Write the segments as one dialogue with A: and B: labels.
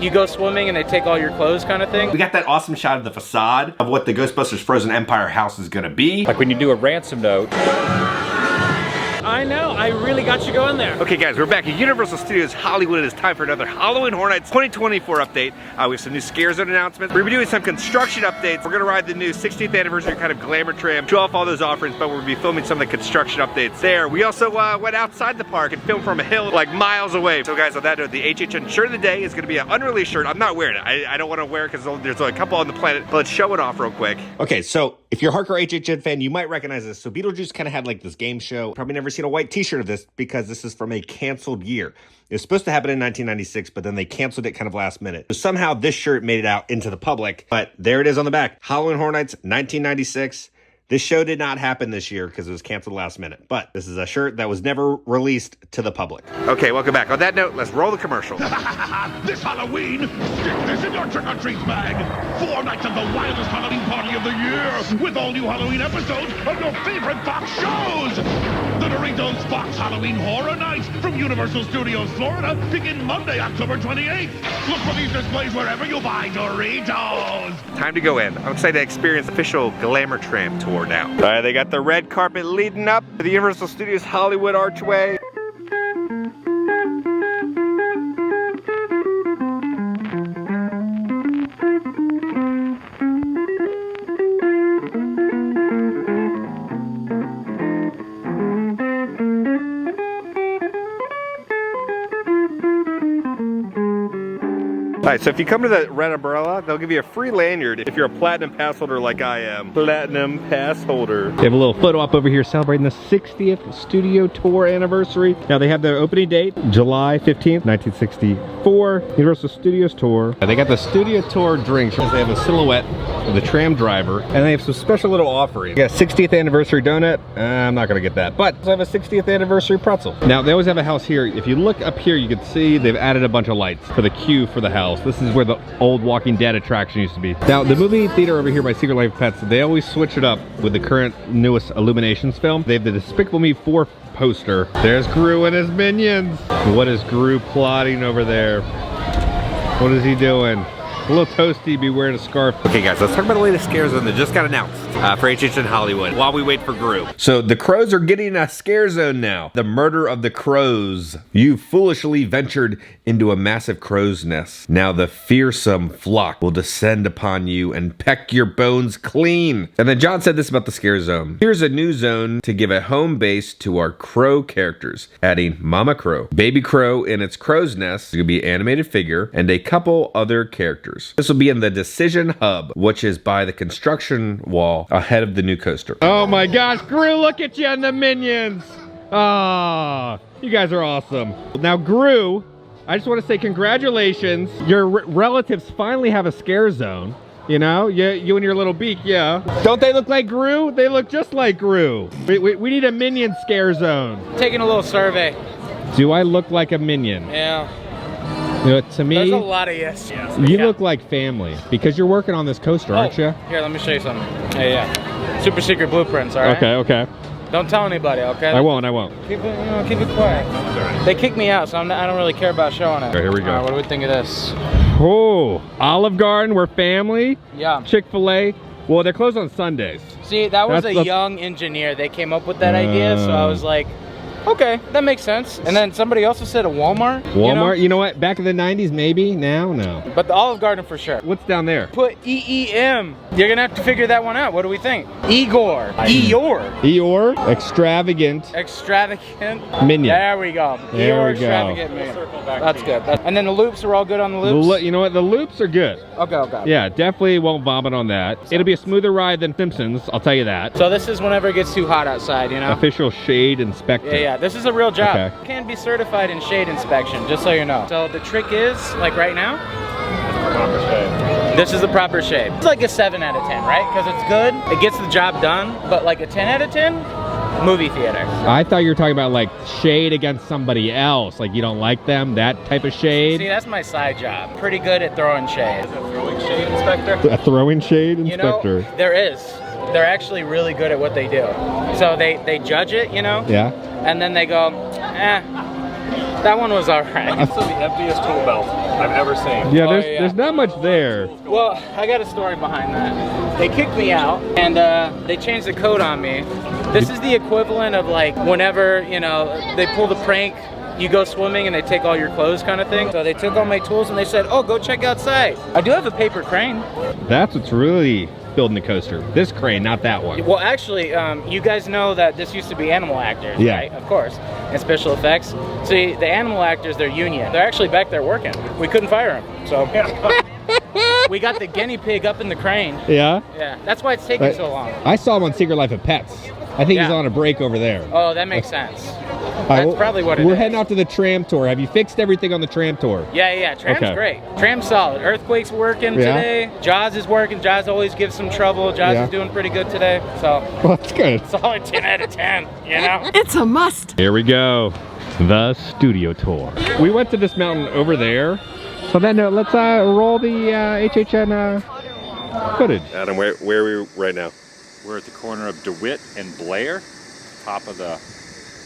A: You go swimming and they take all your clothes kind of thing.
B: We got that awesome shot of the facade of what the Ghostbusters Frozen Empire house is gonna be.
C: Like when you do a ransom note.
A: I know, I really got you going there.
B: Okay guys, we're back at Universal Studios Hollywood. It is time for another Halloween Horror Nights 2024 update. We have some new Scare Zone announcements. We're gonna be doing some construction updates. We're gonna ride the new 60th anniversary kind of glamour tram, show off all those offerings, but we'll be filming some of the construction updates there. We also went outside the park and filmed from a hill like miles away. So guys, on that note, the HHN shirt of the day is gonna be an unreleased shirt. I'm not wearing it. I don't wanna wear it because there's only a couple on the planet, but let's show it off real quick. Okay, so if you're a hardcore HHN fan, you might recognize this. So Beetlejuice kind of had like this game show. Probably never seen a white t-shirt of this because this is from a canceled year. It was supposed to happen in 1996, but then they canceled it kind of last minute. So somehow this shirt made it out into the public, but there it is on the back. Halloween Horror Nights 1996. This show did not happen this year because it was canceled last minute, but this is a shirt that was never released to the public. Okay, welcome back. On that note, let's roll the commercial.
D: This Halloween, stick this in your trick-or-treat bag. 4 nights of the wildest Halloween party of the year, with all new Halloween episodes of your favorite Fox shows. The Doritos Fox Halloween Horror Nights from Universal Studios, Florida, begin Monday, October 28th. Look for these displays wherever you buy Doritos.
B: Time to go in. I'm excited to experience the official glamour tram tour now. All right, they got the red carpet leading up to the Universal Studios Hollywood archway. All right, so if you come to the Red Umbrella, they'll give you a free lanyard if you're a Platinum Pass holder like I am. Platinum Pass holder.
C: They have a little photo op over here celebrating the 60th studio tour anniversary. Now they have their opening date, July 15th, 1964, Universal Studios tour. They got the studio tour drinks. They have a silhouette of the tram driver, and they have some special little offerings. They got a 60th anniversary donut. I'm not gonna get that, but they have a 60th anniversary pretzel. Now they always have a house here. If you look up here, you can see they've added a bunch of lights for the queue for the house. This is where the old Walking Dead attraction used to be. Now, the movie theater over here by Secret Life of Pets, they always switch it up with the current newest Illuminations film. They have the Despicable Me 4 poster. There's Gru and his minions. What is Gru plotting over there? What is he doing? A little toasty, be wearing a scarf. Okay guys, let's talk about the latest Scare Zone that just got announced for HHN Hollywood while we wait for Gru. So the crows are getting a Scare Zone now. The murder of the crows. You foolishly ventured into a massive crow's nest. Now the fearsome flock will descend upon you and peck your bones clean. And then John said this about the Scare Zone. Here's a new zone to give a home base to our crow characters, adding Mama Crow, Baby Crow in its crow's nest, it's gonna be an animated figure, and a couple other characters. This will be in the Decision Hub, which is by the construction wall ahead of the new coaster. Oh my gosh, Gru, look at you and the minions. Ah, you guys are awesome. Now Gru, I just want to say congratulations. Your relatives finally have a Scare Zone. You know, you and your little beak, yeah. Don't they look like Gru? They look just like Gru. We need a minion Scare Zone.
A: Taking a little survey.
C: Do I look like a minion?
A: Yeah.
C: You know, to me,
A: there's a lot of yes.
C: You look like family because you're working on this coaster, aren't you?
A: Here, let me show you something. Yeah. Super secret blueprints, all right?
C: Okay, okay.
A: Don't tell anybody, okay?
C: I won't.
A: Keep it, keep it quiet. They kicked me out, so I don't really care about showing it.
C: Okay, here we go.
A: All right, what do we think of this?
C: Oh, Olive Garden, we're family.
A: Yeah.
C: Chick-fil-A. Well, they're closed on Sundays.
A: See, that was a young engineer. They came up with that idea, so I was like, okay, that makes sense. And then somebody also said a Walmart.
C: Walmart, you know what? Back in the 90s, maybe. Now, no.
A: But the Olive Garden for sure.
C: What's down there?
A: Put E-E-M. You're gonna have to figure that one out. What do we think? Igor. Eeyore.
C: Eeyore. Extravagant.
A: Extravagant.
C: Minion.
A: There we go.
C: There
A: Eeyore,
C: we go.
A: extravagant minion. That's good. And then the loops are all good on the loops?
C: You know what? The loops are good.
A: Okay, okay.
C: Yeah, definitely won't vomit on that. It'll be a smoother ride than Simpsons, I'll tell you that.
A: So this is whenever it gets too hot outside, you know?
C: Official shade inspector.
A: Yeah, yeah. This is a real job.
C: Okay.
A: Can be certified in shade inspection, just so you know. So the trick is, like right now, this is the proper shade. It's like a 7 out of 10, right? Because it's good, it gets the job done, but like a 10 out of 10, movie theater.
C: I thought you were talking about like shade against somebody else, like you don't like them, that type of shade.
A: See, that's my side job. Pretty good at throwing shade. Is it a throwing shade inspector?
C: A throwing shade inspector.
A: You know, there is. They're actually really good at what they do. So they judge it, you know?
C: Yeah.
A: And then they go, that one was all right.
D: So the emptiest tool belt.
B: I've ever seen.
C: Yeah,
A: Oh,
C: there's not much there.
A: Well, I got a story behind that. They kicked me out and they changed the code on me. This is the equivalent of like whenever, you know, they pull the prank, you go swimming and they take all your clothes kind of thing. So they took all my tools and they said, oh, go check outside. I do have a paper crane.
C: That's what's really building the coaster. This crane, not that one.
A: Well, actually, you guys know that this used to be animal actors,
C: Yeah.
A: right? Of course. And special effects. See, the animal actors, they're union. They're actually back there working. We couldn't fire them, so. We got the guinea pig up in the crane.
C: Yeah?
A: Yeah, that's why it's taking so long.
C: I saw him on Secret Life of Pets. I think he's
A: Yeah.
C: on a break over there.
A: Oh, that makes sense.
C: All right,
A: That's
C: well,
A: probably what it
C: We're
A: is.
C: heading off to the tram tour. Have you fixed everything on the tram tour?
A: Yeah, Tram's
C: Okay.
A: great. Tram's solid. Earthquake's working
C: Yeah.
A: today. Jaws is working. Jaws always gives some trouble. Jaws
C: Yeah.
A: is doing pretty good today. So,
C: Well, that's good.
A: solid 10 out of 10, you know?
E: It's a must.
C: Here we go. The studio tour. We went to this mountain over there. So then let's roll the HHN footage.
B: Adam, where are we right now?
F: We're at the corner of DeWitt and Blair, top of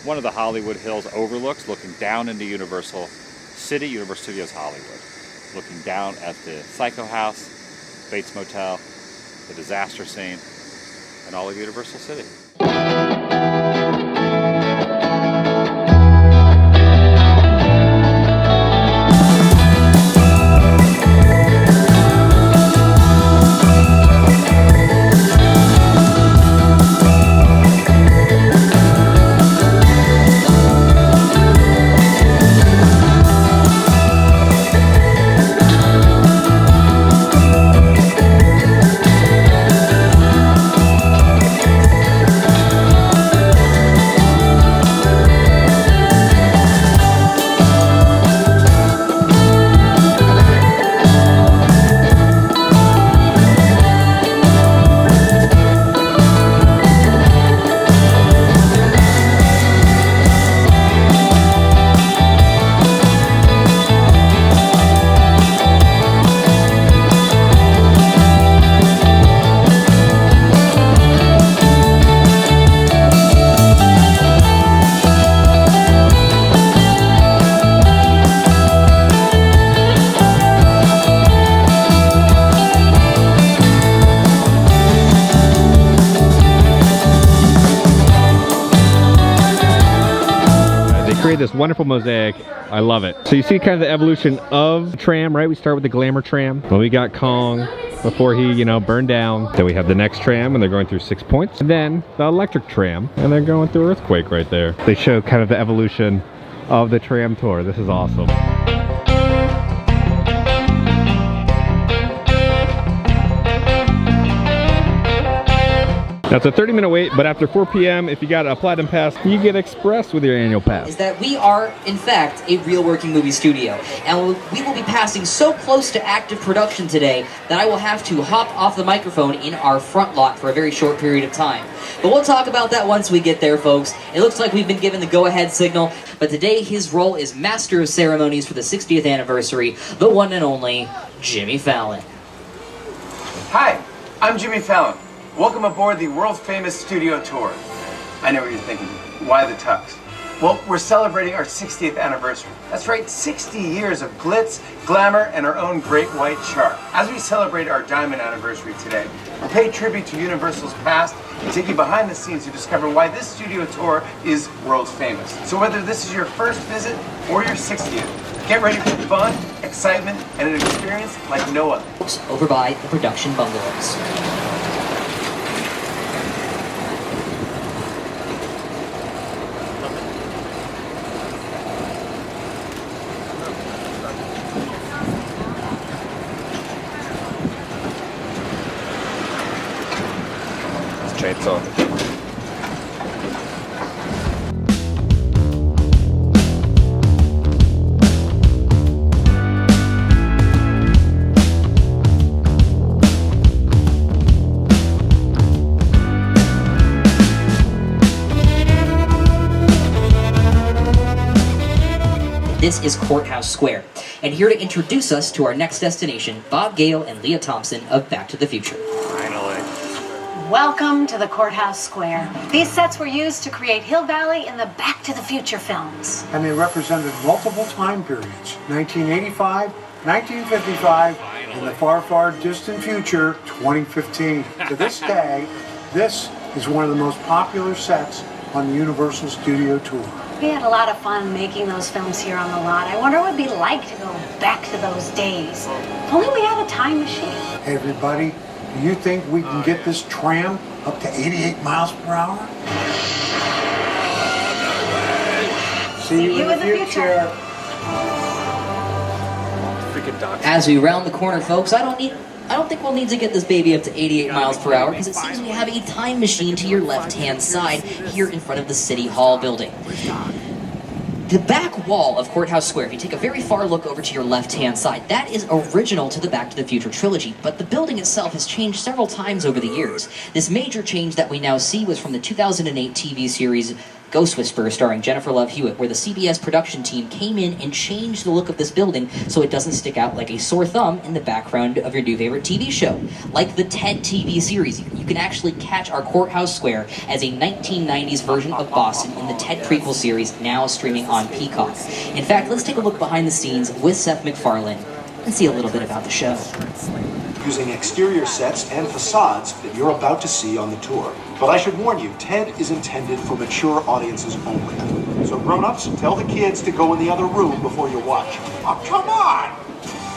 F: one of the Hollywood Hills overlooks, looking down into Universal City, Universal Studios Hollywood. Looking down at the Psycho House, Bates Motel, the disaster scene, and all of Universal City.
C: Create this wonderful mosaic. I love it. So you see kind of the evolution of the tram, right? We start with the glamour tram. Then we got Kong before he, you know, burned down. Then we have the next tram and they're going through 6 points. And then the electric tram and they're going through earthquake right there. They show kind of the evolution of the tram tour. This is awesome. Now it's a 30-minute wait, but after 4 p.m., if you got a Platinum Pass, you get Express with your annual pass.
G: Is that we are, in fact, a real working movie studio. And we will be passing so close to active production today that I will have to hop off the microphone in our front lot for a very short period of time. But we'll talk about that once we get there, folks. It looks like we've been given the go-ahead signal, but today his role is Master of Ceremonies for the 60th anniversary, the one and only Jimmy Fallon.
H: Hi, I'm Jimmy Fallon. Welcome aboard the world-famous studio tour. I know what you're thinking. Why the tux? Well, we're celebrating our 60th anniversary. That's right, 60 years of glitz, glamour, and our own great white shark. As we celebrate our diamond anniversary today, we'll pay tribute to Universal's past and take you behind the scenes to discover why this studio tour is world famous. So whether this is your first visit or your 60th, get ready for fun, excitement, and an experience like no other.
G: Over by the production bungalows.
B: Chainsaw.
G: This is Courthouse Square, and here to introduce us to our next destination, Bob Gale and Leah Thompson of Back to the Future.
I: Welcome to the Courthouse Square. These sets were used to create Hill Valley in the Back to the Future films.
J: And they represented multiple time periods, 1985,
E: 1955, in the far, far distant future, 2015. To this day, this is one of the most popular sets on the Universal Studio Tour.
I: We had a lot of fun making those films here on the lot. I wonder what it'd be like to go back to those days. If only we had a time machine.
E: Hey everybody, do you think we can get this tram up to 88 miles per hour? See you in the future.
G: As we round the corner, folks, I don't think we'll need to get this baby up to 88 miles per hour because it seems we have a time machine to your left-hand side here in front of the City Hall building. The back wall of Courthouse Square, if you take a very far look over to your left-hand side, that is original to the Back to the Future trilogy, but the building itself has changed several times over the years. This major change that we now see was from the 2008 TV series GHOSTBUSTERS, starring Jennifer Love Hewitt, where the CBS production team came in and changed the look of this building so it doesn't stick out like a sore thumb in the background of your new favorite TV show. Like the TED TV series, you can actually catch our Courthouse Square as a 1990s version of Boston in the TED prequel series, now streaming on Peacock. In fact, let's take a look behind the scenes with Seth MacFarlane and see a little bit about the show.
J: Using exterior sets and facades that you're about to see on the tour. But I should warn you, TED is intended for mature audiences only. So grown-ups, tell the kids to go in the other room before you watch. Oh, come on!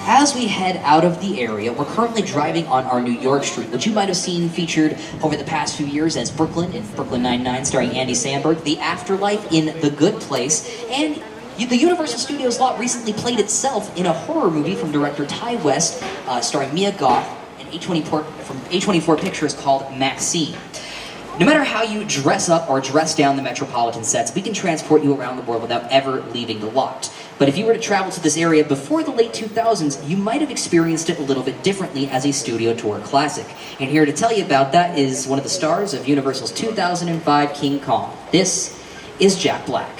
G: As we head out of the area, we're currently driving on our New York Street, which you might have seen featured over the past few years as Brooklyn in Brooklyn Nine-Nine, starring Andy Samberg, The Afterlife in The Good Place, and the Universal Studios lot recently played itself in a horror movie from director Ty West, starring Mia Goth, and from A24 Pictures called Maxine. No matter how you dress up or dress down the Metropolitan sets, we can transport you around the world without ever leaving the lot. But if you were to travel to this area before the late 2000s, you might have experienced it a little bit differently as a studio tour classic. And here to tell you about that is one of the stars of Universal's 2005 King Kong. This is Jack Black.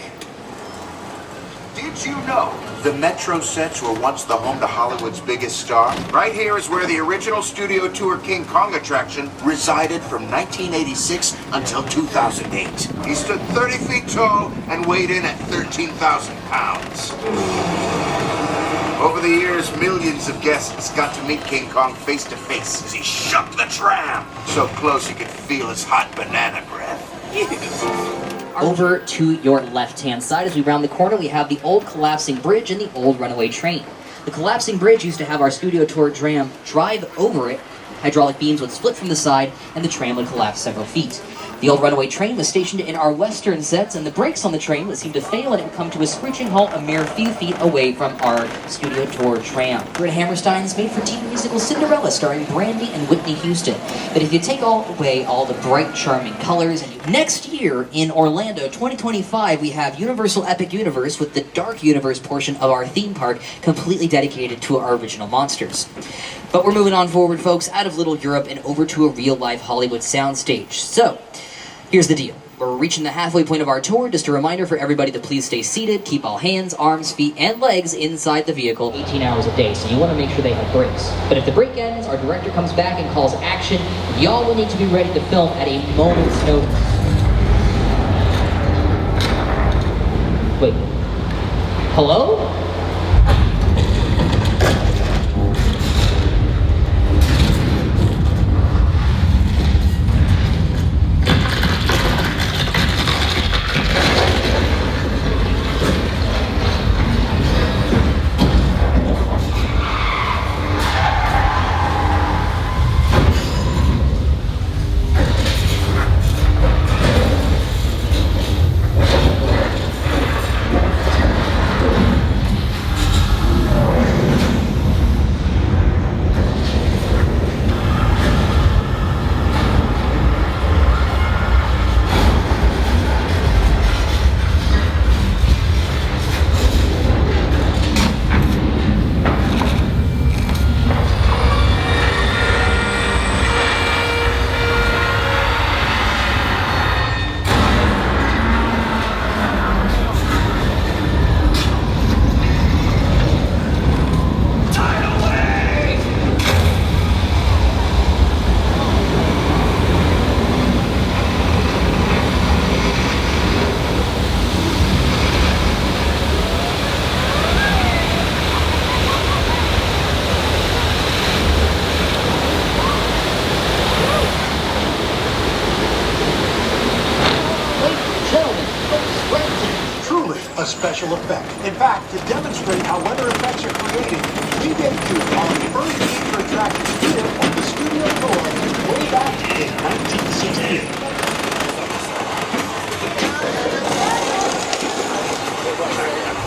K: Did you know the Metro sets were once the home to Hollywood's biggest star? Right here is where the original studio tour King Kong attraction resided from 1986 until 2008. He stood 30 feet tall and weighed in at 13,000 pounds. Over the years, millions of guests got to meet King Kong face to face as he shook the tram. So close you could feel his hot banana breath.
G: Over to your left-hand side, as we round the corner, we have the old collapsing bridge and the old runaway train. The collapsing bridge used to have our studio tour tram drive over it. Hydraulic beams would split from the side, and the tram would collapse several feet. The old runaway train was stationed in our western sets, and the brakes on the train would seem to fail, and it would come to a screeching halt a mere few feet away from our studio tour tram. We're at Hammerstein's made-for-TV musical Cinderella, starring Brandy and Whitney Houston. But if you take away all the bright, charming colors, and next year in Orlando, 2025, we have Universal Epic Universe with the Dark Universe portion of our theme park completely dedicated to our original monsters. But we're moving on forward, folks, out of Little Europe and over to a real-life Hollywood soundstage. So, here's the deal. We're reaching the halfway point of our tour. Just a reminder for everybody to please stay seated, keep all hands, arms, feet, and legs inside the vehicle 18 hours a day, so you want to make sure they have brakes. But if the brake ends, our director comes back and calls action. Y'all will need to be ready to film at a moment's notice. Wait. Hello?
J: special effect. In fact, to demonstrate how weather effects are created, we debuted our first major attraction here on the studio tour way back in 1968.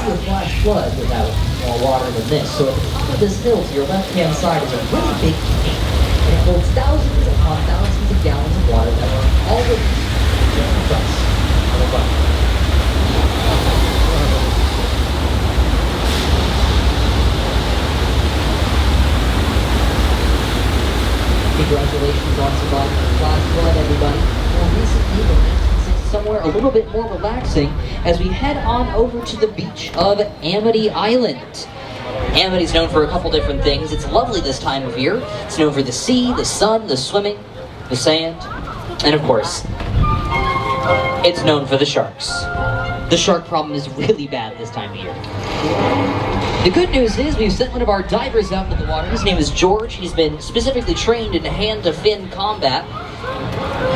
G: A flash flood without more water than this. So at the top of this hill to your left-hand side is a really big tank. And it holds thousands upon thousands of gallons of water that are already just with us on the run. Congratulations on surviving the flash flood, everybody. More recently, the 1960s somewhere a little bit more relaxing as we head on over to the beach of Amity Island. Amity's known for a couple different things. It's lovely this time of year. It's known for the sea, the sun, the swimming, the sand, and of course, it's known for the sharks. The shark problem is really bad this time of year. The good news is we've sent one of our divers out into the water. His name is George. He's been specifically trained in hand-to-fin combat.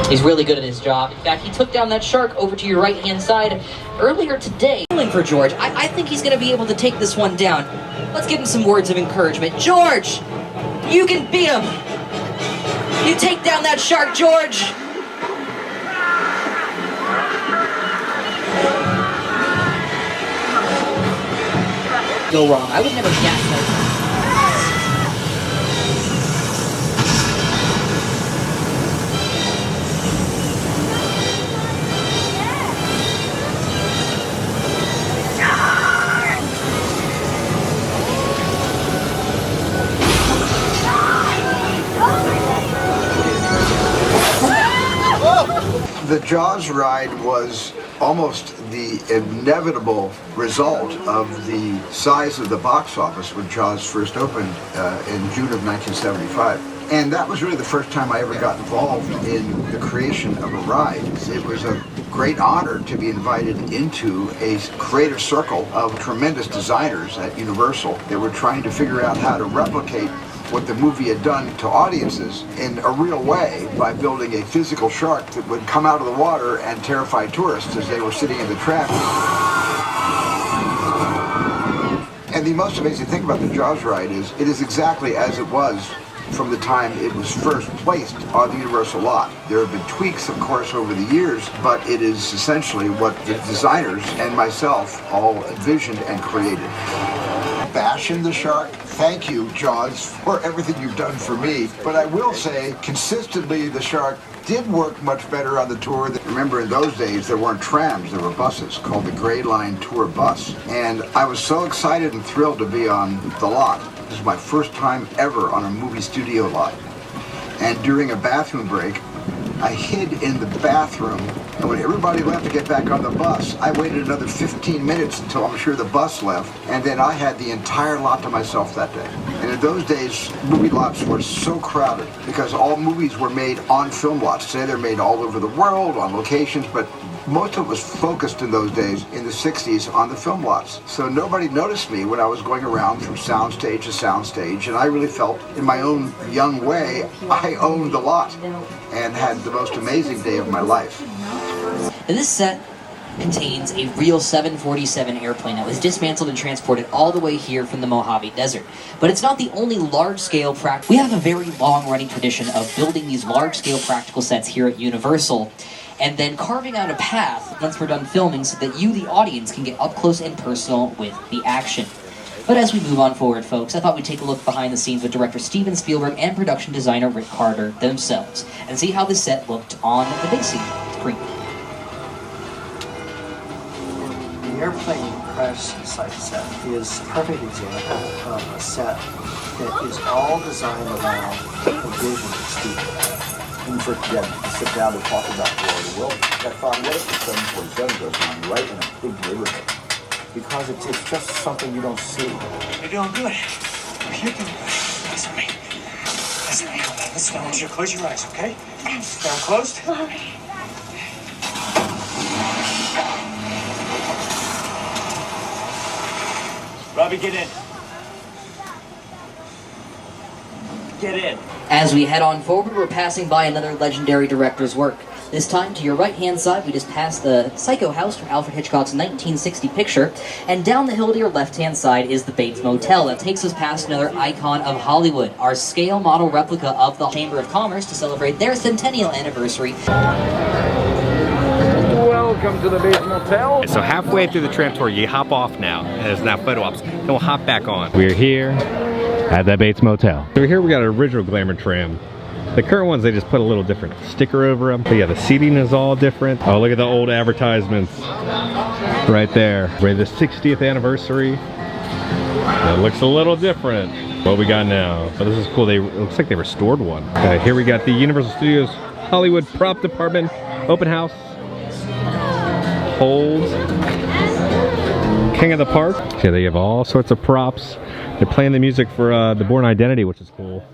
G: He's really good at his job. In fact, he took down that shark over to your right-hand side earlier today. For George, I think he's going to be able to take this one down. Let's give him some words of encouragement. George, you can beat him. You take down that shark, George. Go wrong. I would never guess.
K: The Jaws ride was almost the inevitable result of the size of the box office when Jaws first opened in June of 1975. And that was really the first time I ever got involved in the creation of a ride. It was a great honor to be invited into a creative circle of tremendous designers at Universal that were trying to figure out how to replicate what the movie had done to audiences in a real way by building a physical shark that would come out of the water and terrify tourists as they were sitting in the tram. And the most amazing thing about the Jaws ride is it is exactly as it was from the time it was first placed on the Universal lot. There have been tweaks, of course, over the years, but it is essentially what the designers and myself all envisioned and created. Bashing the shark. Thank you, Jaws, for everything you've done for me. But I will say, consistently, the shark did work much better on the tour. Remember, in those days, there weren't trams, there were buses called the Gray Line Tour Bus. And I was so excited and thrilled to be on the lot. This is my first time ever on a movie studio lot. And during a bathroom break, I hid in the bathroom, and when everybody left to get back on the bus, I waited another 15 minutes until I'm sure the bus left, and then I had the entire lot to myself that day. And in those days, movie lots were so crowded because all movies were made on film lots. Today they're made all over the world, on locations, but most of it was focused in those days, in the 60s, on the film lots. So nobody noticed me when I was going around from soundstage to soundstage, and I really felt, in my own young way, I owned the lot and had the most amazing day of my life.
G: And this set contains a real 747 airplane that was dismantled and transported all the way here from the Mojave Desert. But it's not the only large-scale practical. We have a very long-running tradition of building these large-scale practical sets here at Universal, and then carving out a path once we're done filming so that you, the audience, can get up close and personal with the action. But as we move on forward, folks, I thought we'd take a look behind the scenes with director Steven Spielberg and production designer Rick Carter themselves, and see how the set looked on the big screen.
L: The airplane crash site set is a perfect example of a set that is all designed around the vision of Steven. When we first began to sit down to talk about War of the Worlds, I thought, what if the 747 goes on right in a big neighborhood? Because it's just something you don't see.
M: You're doing good. You're doing good. Listen to me. Listen to me. Listen, I want you to close your eyes, okay? Now closed? All right. Robbie, get in. Get in.
G: As we head on forward, we're passing by another legendary director's work. This time, to your right-hand side, we just passed the Psycho House from Alfred Hitchcock's 1960 picture, and down the hill to your left-hand side is the Bates Motel. That takes us past another icon of Hollywood, our scale model replica of the Chamber of Commerce to celebrate their centennial anniversary.
A: Welcome to the Bates Motel.
C: So halfway through the tram tour, you hop off now, and there's now photo ops. Then we'll hop back on. We're here at the Bates Motel. So here we got an original Glamour tram. The current ones, they just put a little different sticker over them. But yeah, the seating is all different. Oh, look at the old advertisements right there. We're the 60th anniversary. It looks a little different. What we got now? But this is cool. It looks like they restored one. Okay, here we got the Universal Studios Hollywood Prop Department Open House. Holds. King of the Park. Okay, they have all sorts of props. They're playing the music for the Bourne Identity, which is cool.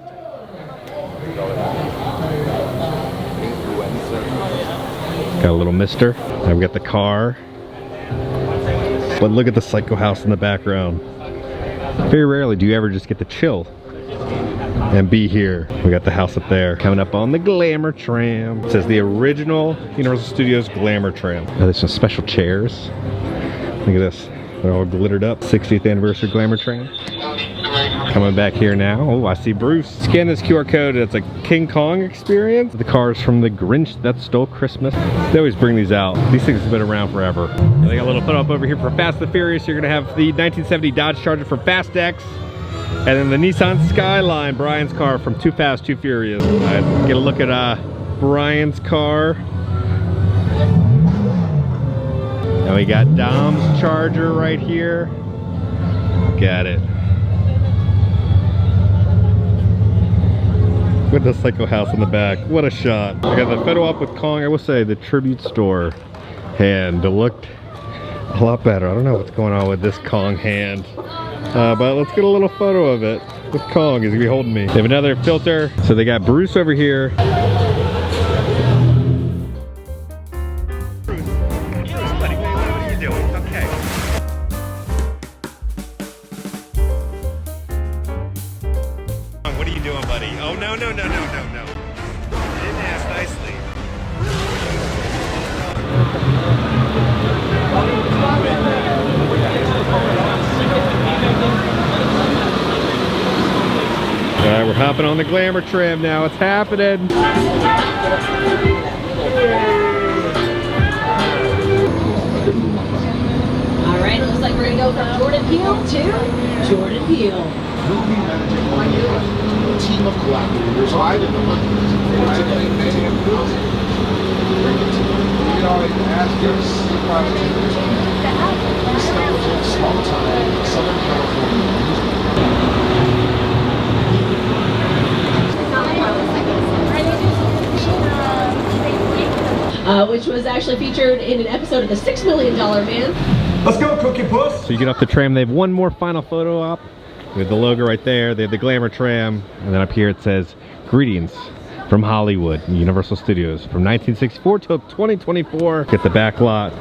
C: Got a little mister. Now we got the car. But look at the Psycho House in the background. Very rarely do you ever just get to chill and be here. We got the house up there. Coming up on the Glamour tram. It says the original Universal Studios Glamour tram. Oh, there's some special chairs. Look at this. They're all glittered up. 60th anniversary Glamour tram. Coming back here now. Oh, I see Bruce. Scan this QR code. It's a King Kong experience. The cars from the Grinch That Stole Christmas. They always bring these out. These things have been around forever. And they got a little photo up over here for Fast and the Furious. You're gonna have the 1970 Dodge Charger from Fast X. And then the Nissan Skyline, Brian's car from Too Fast, Too Furious. Get a look at Brian's car. Now we got Dom's Charger right here. Got it. With the Psycho House in the back. What a shot. I got the photo op with Kong. I will say the tribute store hand looked a lot better. I don't know what's going on with this Kong hand. But let's get a little photo of it with Kong. He's gonna be holding me. They have another filter. So they got Bruce over here. We're hopping on the Glamour tram now. It's happening.
N: All right, it looks like we're gonna go from Jordan Peele to Jordan Peele.
O: Team of collaborators. I didn't know ask us small time Southern California.
N: Which was actually featured in an episode of The $6 Million Man.
C: Let's go, Cookie Puss! So you get off the tram, they have one more final photo op with the logo right there. They have the Glamour tram, and then up here it says, "Greetings from Hollywood, Universal Studios, from 1964 till 2024. Get the back lot.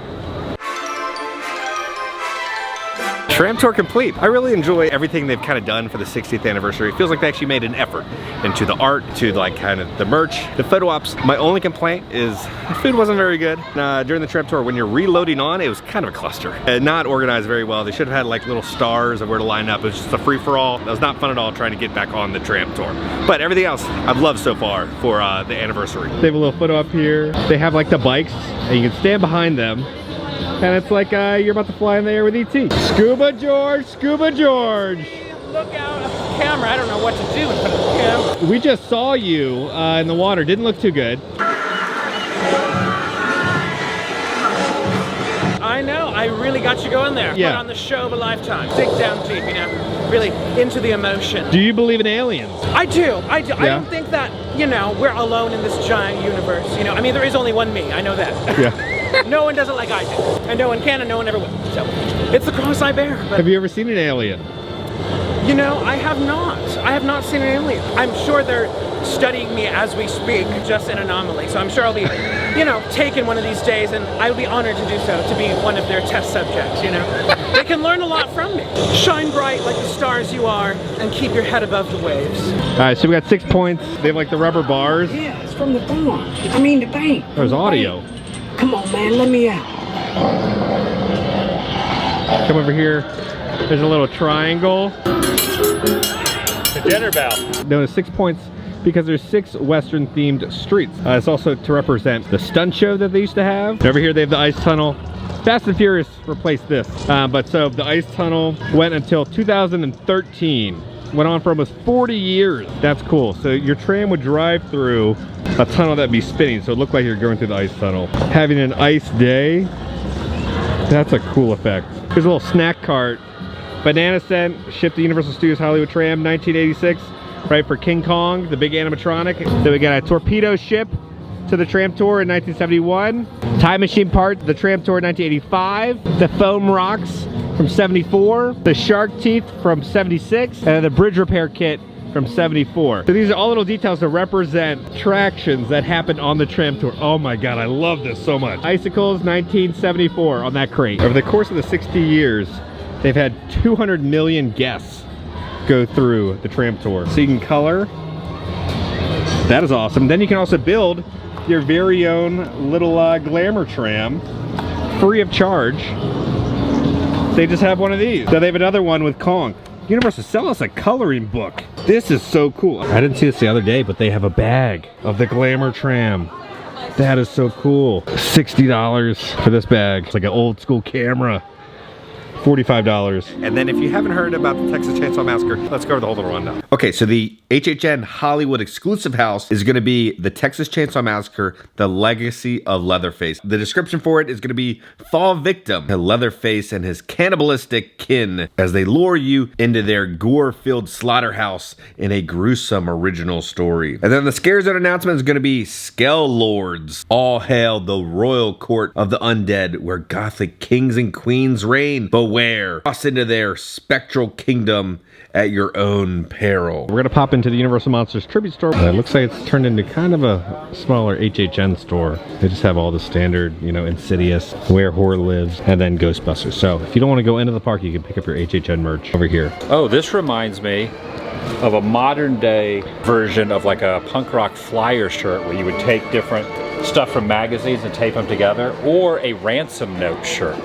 C: Tram tour complete. I really enjoy everything they've kind of done for the 60th anniversary. It feels like they actually made an effort into the art, to like kind of the merch, the photo ops. My only complaint is the food wasn't very good. During the tram tour, when you're reloading on, it was kind of a cluster. Not organized very well. They should have had like little stars of where to line up. It was just a free-for-all. That was not fun at all trying to get back on the tram tour. But everything else I've loved so far for the anniversary. They have a little photo up here. They have like the bikes, and you can stand behind them. And it's like you're about to fly in the air with E.T. Scuba George, Scuba George!
A: Look out at the camera, I don't know what to do in front of the camera.
C: We just saw you in the water, didn't look too good.
A: I know, I really got you going there.
C: Yeah.
A: Put on the show of a lifetime. Dig down deep, you know, really into the emotion.
C: Do you believe in aliens?
A: I do. I
C: Yeah.
A: don't think that, you know, we're alone in this giant universe. You know, I mean, there is only one me, I know that.
C: Yeah.
A: No one does it like I do. And no one can and no one ever will. So, it's the cross I bear. But,
C: Have you ever seen an alien?
A: you know, I have not. I have not seen an alien. I'm sure they're studying me as we speak, just an anomaly. So I'm sure I'll be, you know, taken one of these days, and I would be honored to do so, to be one of their test subjects, you know?
P: They can learn a lot from me. Shine bright like the stars you are, and keep your head above the waves.
C: All right, so we got 6 points. They have like the rubber bars.
Q: Yeah, it's from the barn. I mean the bank.
C: There's audio.
Q: Come on, man, let me out.
C: Come over here. There's a little triangle.
F: The dinner bell.
C: Known as 6 points because there's 6 Western themed streets. It's also to represent the stunt show that they used to have. And over here they have the ice tunnel. Fast and Furious replaced this. But so the ice tunnel went until 2013. Went on for almost 40 years. That's cool. So your tram would drive through a tunnel that'd be spinning, so it looked like you're going through the ice tunnel. Having an ice day, that's a cool effect. Here's a little snack cart. Banana scent, shipped to Universal Studios Hollywood Tram, 1986. Right, for King Kong, the big animatronic. Then we got a torpedo ship to the tram tour in 1971. Time machine part, the tram tour in 1985. The foam rocks from 74. The shark teeth from 76. And then the bridge repair kit from 74. So these are all little details to represent attractions that happened on the tram tour. Oh my God, I love this so much. Icicles, 1974 on that crate. Over the course of the 60 years, they've had 200 million guests go through the tram tour. So you can color. That is awesome. Then you can also build your very own little glamour tram free of charge. They just have one of these. So they have another one with Kong. Universal, sell us a coloring book. This is so cool. I didn't see this the other day, but they have a bag of the glamour tram. That is so cool. $60 for this bag. It's like an old school camera. $45.
B: And then if you haven't heard about the Texas Chainsaw Massacre, let's go over the whole little rundown. Okay, so the HHN Hollywood exclusive house is gonna be the Texas Chainsaw Massacre, the Legacy of Leatherface. The description for it is gonna be fall victim to Leatherface and his cannibalistic kin as they lure you into their gore-filled slaughterhouse in a gruesome original story. And then the scare zone announcement is gonna be Skell Lords. All hail the royal court of the undead where gothic kings and queens reign. Beware, cross into their spectral kingdom at your own peril.
C: We're gonna pop into the Universal Monsters tribute store. It looks like it's turned into kind of a smaller HHN store. They just have all the standard, you know, Insidious, Where Horror Lives, and then Ghostbusters. So if you don't want to go into the park, you can pick up your HHN merch over here.
F: Oh, this reminds me of a modern day version of like a punk rock flyer shirt where you would take different stuff from magazines and tape them together, or a ransom note shirt.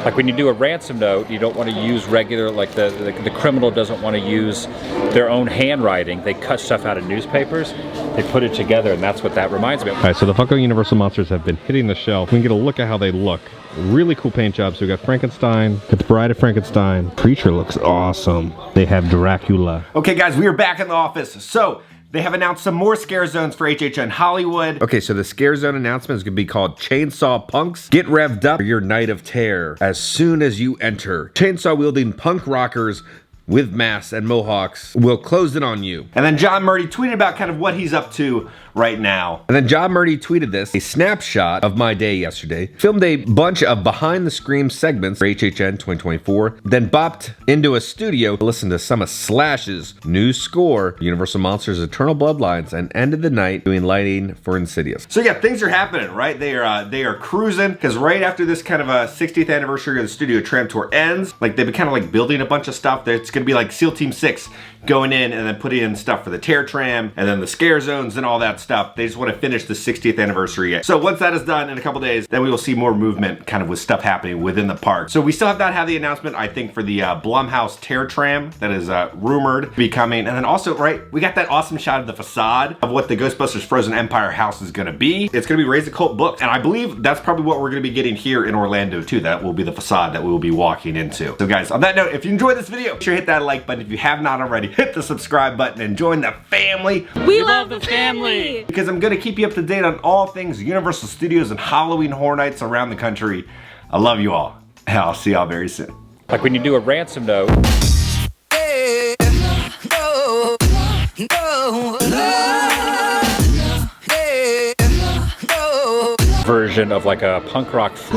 F: Like when you do a ransom note, you don't want to use regular, like the criminal doesn't want to use their own handwriting. They cut stuff out of newspapers, they put it together, and that's what that reminds me of.
C: All right, so the Funko Universal Monsters have been hitting the shelf. We can get a look at how they look. Really cool paint jobs. So we got Frankenstein, got the Bride of Frankenstein. Creature looks awesome. They have Dracula.
B: Okay guys, we are back in the office. So they have announced some more scare zones for HHN Hollywood. Okay, so the scare zone announcement is gonna be called Chainsaw Punks. Get revved up for your night of terror as soon as you enter. Chainsaw wielding punk rockers with masks and mohawks will close in on you. And then John Murdy tweeted about kind of what he's up to right now. And then John Murdy tweeted this, a snapshot of my day yesterday. Filmed a bunch of behind the screen segments for HHN 2024, then bopped into a studio to listen to some of Slash's new score, Universal Monsters Eternal Bloodlines, and ended the night doing lighting for Insidious. So yeah, things are happening, right? They are cruising, because right after this kind of a 60th anniversary of the studio tram tour ends, like they've been kind of like building a bunch of stuff. It's gonna be like SEAL Team 6 going in and then putting in stuff for the Terror Tram and then the scare zones and all that stuff. They just want to finish the 60th anniversary. So once that is done in a couple days, then we will see more movement kind of with stuff happening within the park. So we still have not had the announcement, I think, for the Blumhouse Terror Tram that is rumored to be coming. And then also, right, we got that awesome shot of the facade of what the Ghostbusters Frozen Empire house is gonna be. It's gonna be Raise the Cult Book. And I believe that's probably what we're gonna be getting here in Orlando too. That will be the facade that we will be walking into. So guys, on that note, if you enjoyed this video, make sure to hit that like button. If you have not already, hit the subscribe button and join the family.
N: We love the family!
B: Because I'm gonna keep you up to date on all things Universal Studios and Halloween Horror Nights around the country. I love you all, and I'll see y'all very soon.
F: Like when you do a ransom note. Version of like a punk rock shirt.